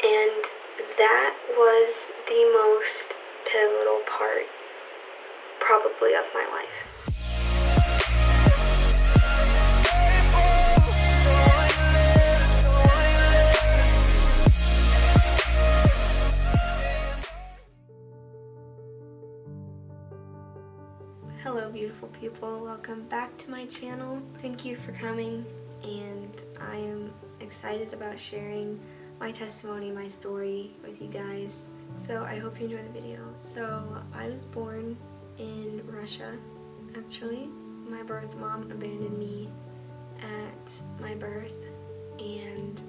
And that was the most pivotal part, probably, of my life. Hello beautiful people, welcome back to my channel. Thank you for coming, and I am excited about sharing my testimony, my story with you guys. So I hope you enjoy the video. So I was born in Russia, actually. My birth mom abandoned me at my birth, and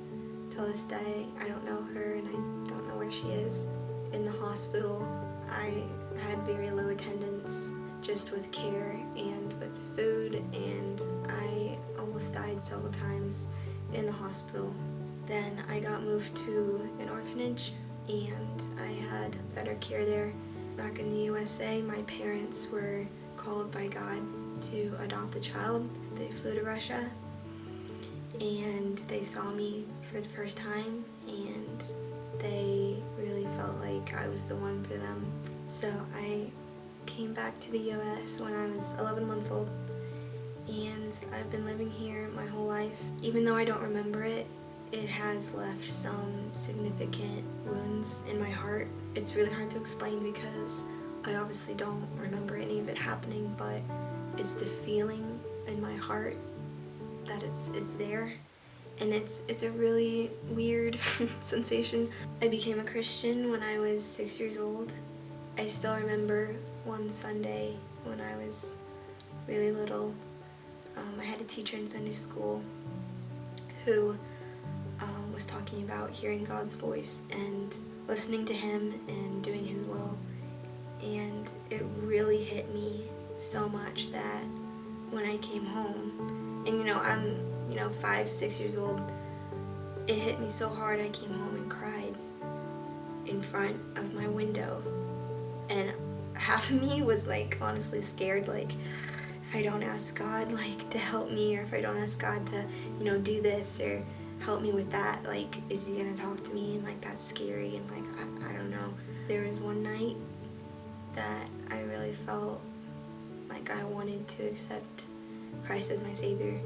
till this day I don't know her and I don't know where she is. In the hospital I had very low attendance, just with care and with food, and I almost died several times in the hospital. Then I got moved to an orphanage and I had better care there. Back in the USA, my parents were called by God to adopt a child. They flew to Russia and they saw me for the first time, and they really felt like I was the one for them. So I came back to the US when I was 11 months old, and I've been living here my whole life. Even though I don't remember it, it has left some significant wounds in my heart. It's really hard to explain because I obviously don't remember any of it happening, but it's the feeling in my heart that it's there, and it's a really weird sensation. I became a Christian when I was 6 years old. I still remember one Sunday when I was really little. I had a teacher in Sunday school who was talking about hearing God's voice and listening to Him and doing His will, and it really hit me so much that when I came home, and I'm 5-6 years old, it hit me so hard I came home and cried in front of my window. And half of me was like honestly scared, like if I don't ask God like to help me, or if I don't ask God to do this or help me with that, like is He gonna talk to me, and like that's scary, and like I don't know. There was one night that I really felt like I wanted to accept Christ as my Savior,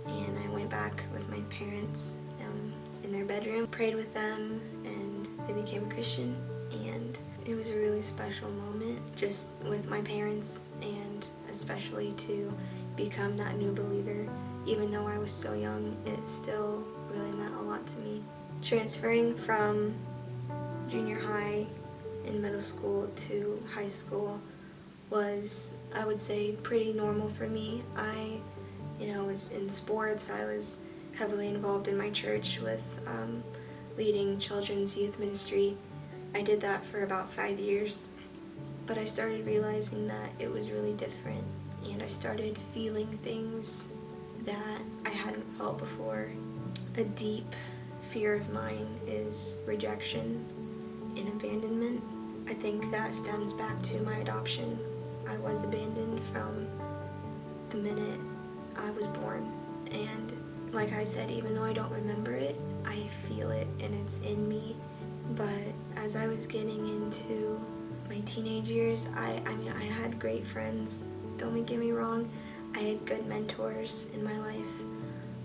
and I went back with my parents in their bedroom, prayed with them, and they became a Christian. And it was a really special moment just with my parents, and especially to become that new believer. Even though I was so young, it still really meant a lot to me. Transferring from junior high and middle school to high school was, I would say, pretty normal for me. I was in sports. I was heavily involved in my church with leading children's youth ministry. I did that for about 5 years, but I started realizing that it was really different, and I started feeling things that I hadn't felt before. A deep fear of mine is rejection and abandonment. I think that stems back to my adoption. I was abandoned from the minute I was born, and like I said, even though I don't remember it, I feel it and it's in me. But as I was getting into my teenage years, I had great friends, don't get me wrong. I had good mentors in my life,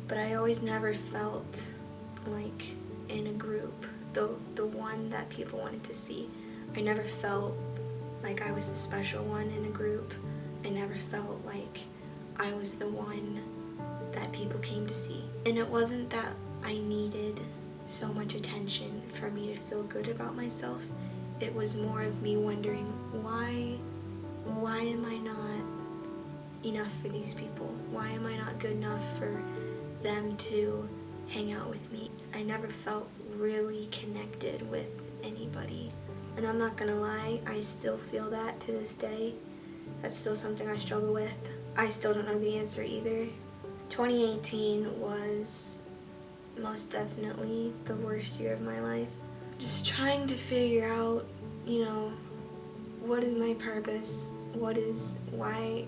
but I always never felt like in a group, the one that people wanted to see. I never felt like I was the special one in a group. I never felt like I was the one that people came to see. And it wasn't that I needed so much attention for me to feel good about myself. It was more of me wondering, why am I not enough for these people? Why am I not good enough for them to hang out with me? I never felt really connected with anybody. And I'm not gonna lie, I still feel that to this day. That's still something I struggle with. I still don't know the answer either. 2018 was most definitely the worst year of my life. Just trying to figure out, what is my purpose? Why,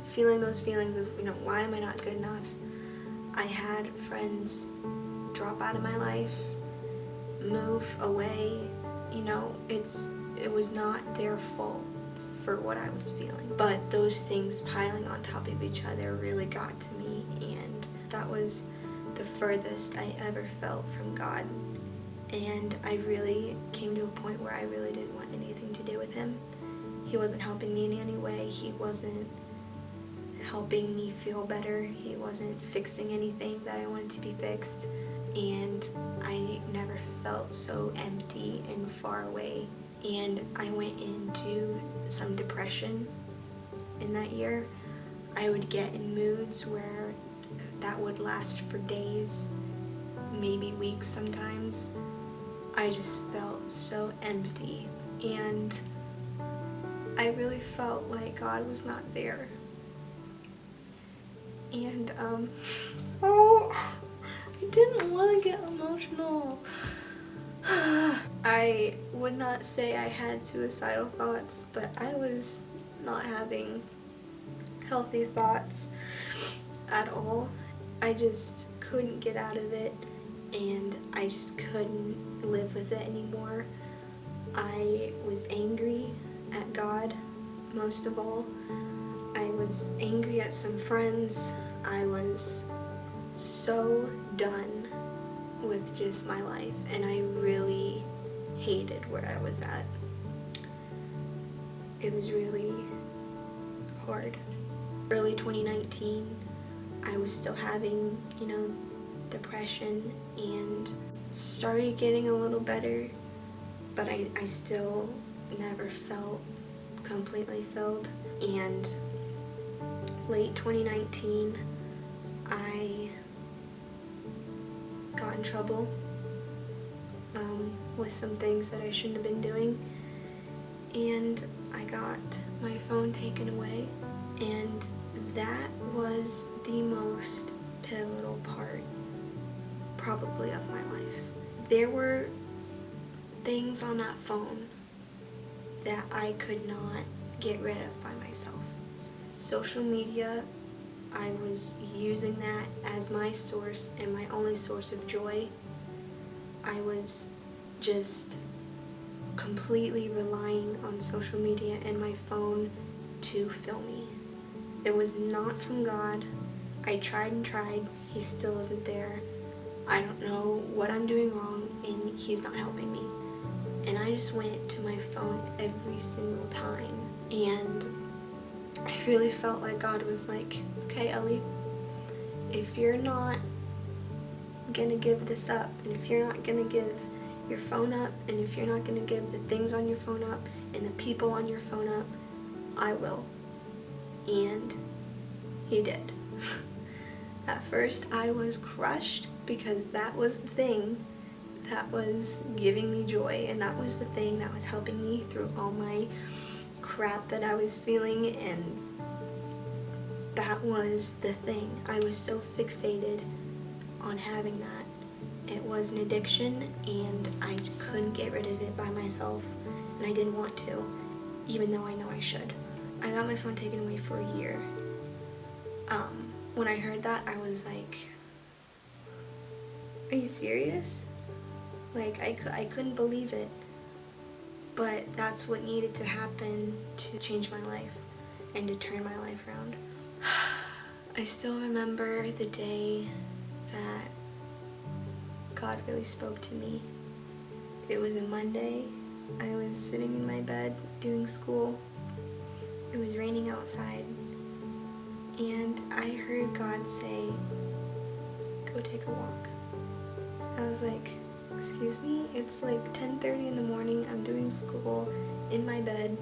feeling those feelings of, why am I not good enough? I had friends drop out of my life move away. You know, it was not their fault for what I was feeling. But those things piling on top of each other really got to me, and that was the furthest I ever felt from God. And I really came to a point where I really didn't want anything to do with him. He wasn't helping me in any way. He wasn't helping me feel better. He wasn't fixing anything that I wanted to be fixed. And I never felt so empty and far away. And I went into some depression in that year. I would get in moods where that would last for days, maybe weeks sometimes. I just felt so empty, and I really felt like God was not there. And so I didn't want to get emotional. I would not say I had suicidal thoughts, but I was not having healthy thoughts at all. I just couldn't get out of it, and I just couldn't live with it anymore. I was angry at God, most of all. I was angry at some friends. I was so done with just my life, and I really hated where I was at. It was really hard. Early 2019, I was still having, depression, and started getting a little better, but I still never felt completely filled. And late 2019, I got in trouble with some things that I shouldn't have been doing, and I got my phone taken away, and that was the most pivotal part probably of my life. There were things on that phone that I could not get rid of by myself. Social media, I was using that as my source and my only source of joy. I was just completely relying on social media and my phone to fill me. It was not from God. I tried and tried. He still isn't there. I don't know what I'm doing wrong, and he's not helping me. And I just went to my phone every single time, and I really felt like God was like, okay, Ellie, if you're not gonna give this up, and if you're not gonna give your phone up, and if you're not gonna give the things on your phone up and the people on your phone up, I will. And he did. At first I was crushed, because that was the thing that was giving me joy, and that was the thing that was helping me through all my crap that I was feeling, and that was the thing. I was so fixated on having that. It was an addiction, and I couldn't get rid of it by myself, and I didn't want to, even though I know I should. I got my phone taken away for a year. When I heard that, I was like, are you serious? Like, I couldn't believe it. But that's what needed to happen to change my life and to turn my life around. I still remember the day that God really spoke to me. It was a Monday. I was sitting in my bed doing school. It was raining outside, and I heard God say, go take a walk. I was like, excuse me? It's like 10:30 in the morning. I'm doing school in my bed.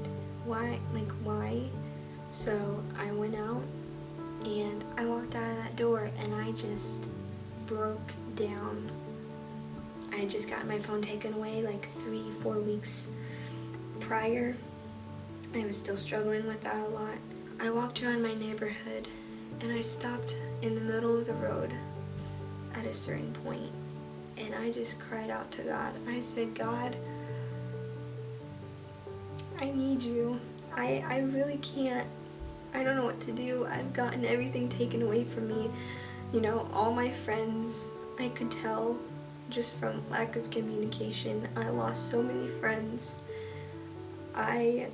Why? Like, why? So I went out, and I walked out of that door, and I just broke down. I had just got my phone taken away like 3-4 weeks prior. I was still struggling with that a lot. I walked around my neighborhood, and I stopped in the middle of the road at a certain point, and I just cried out to God. I said, God, I need you. I really can't. I don't know what to do. I've gotten everything taken away from me. All my friends, I could tell just from lack of communication. I lost so many friends. I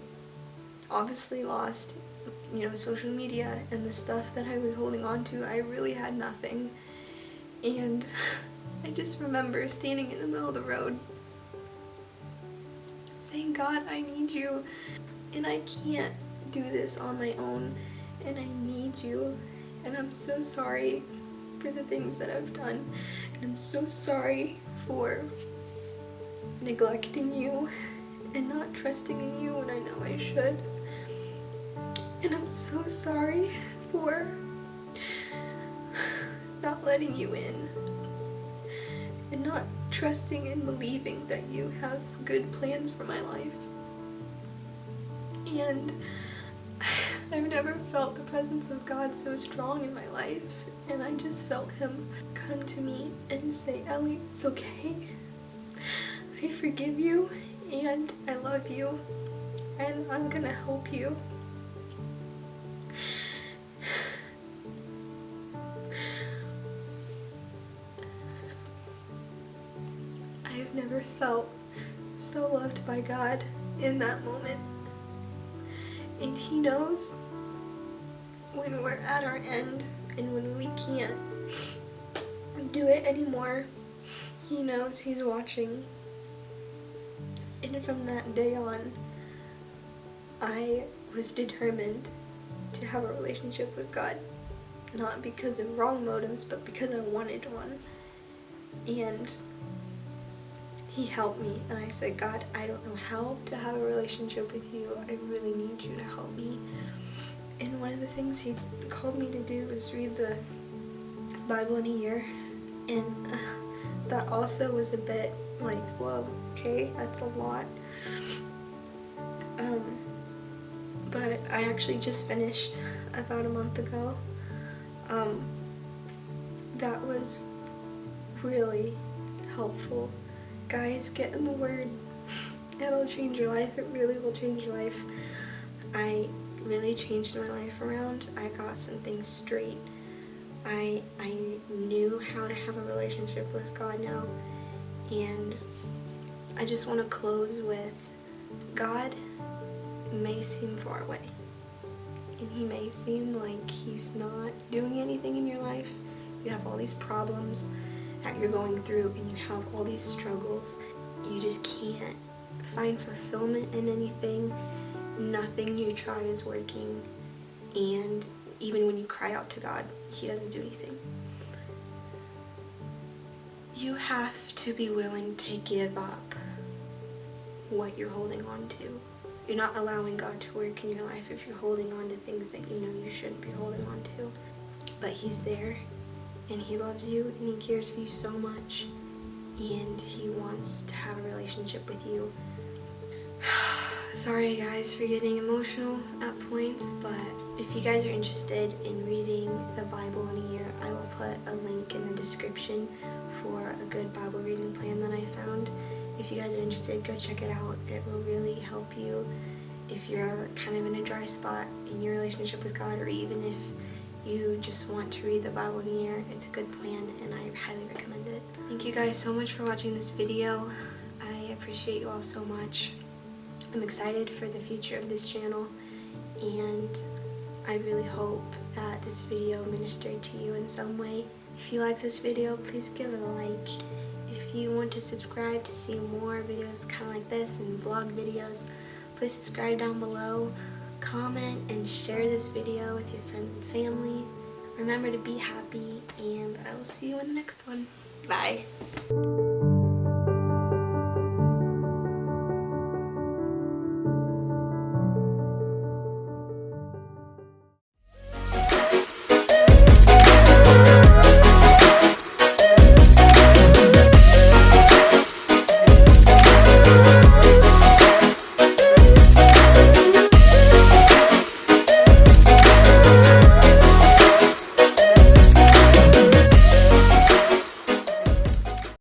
obviously lost, social media and the stuff that I was holding on to. I really had nothing. And I just remember standing in the middle of the road saying, God, I need you, and I can't do this on my own, and I need you, and I'm so sorry for the things that I've done, and I'm so sorry for neglecting you and not trusting in you when I know I should, and I'm so sorry for not letting you in and not trusting and believing that you have good plans for my life. And I've never felt the presence of God so strong in my life, and I just felt him come to me and say, Ellie, it's okay. I forgive you, and I love you, and I'm gonna help you. I've never felt so loved by God in that moment. And he knows when we're at our end and when we can't do it anymore. He knows he's watching. And from that day on, I was determined to have a relationship with God. Not because of wrong motives, but because I wanted one. And he helped me, and I said, God, I don't know how to have a relationship with you. I really need you to help me. And one of the things he called me to do was read the Bible in a year. And that also was a bit like, whoa, okay, that's a lot. But I actually just finished about a month ago. That was really helpful. Guys, get in the Word. It'll change your life. It really will change your life. I really changed my life around. I got some things straight. I knew how to have a relationship with God now. And I just want to close with, God may seem far away. And he may seem like he's not doing anything in your life. You have all these problems that you're going through, and you have all these struggles. You just can't find fulfillment in anything. Nothing you try is working, and even when you cry out to God, he doesn't do anything. You have to be willing to give up what you're holding on to. You're not allowing God to work in your life if you're holding on to things that you know you shouldn't be holding on to. But he's there, and he loves you, and he cares for you so much, and he wants to have a relationship with you. Sorry guys for getting emotional at points, but if you guys are interested in reading the Bible in a year, I will put a link in the description for a good Bible reading plan that I found. If you guys are interested, go check it out. It will really help you if you're kind of in a dry spot in your relationship with God, or even if you just want to read the Bible in a year. It's a good plan, and I highly recommend it. Thank you guys so much for watching this video. I appreciate you all so much. I'm excited for the future of this channel, and I really hope that this video ministered to you in some way. If you like this video, please give it a like. If you want to subscribe to see more videos kind of like this and vlog videos, please subscribe down below. Comment and share this video with your friends and family. Remember to be happy, and I will see you in the next one. Bye.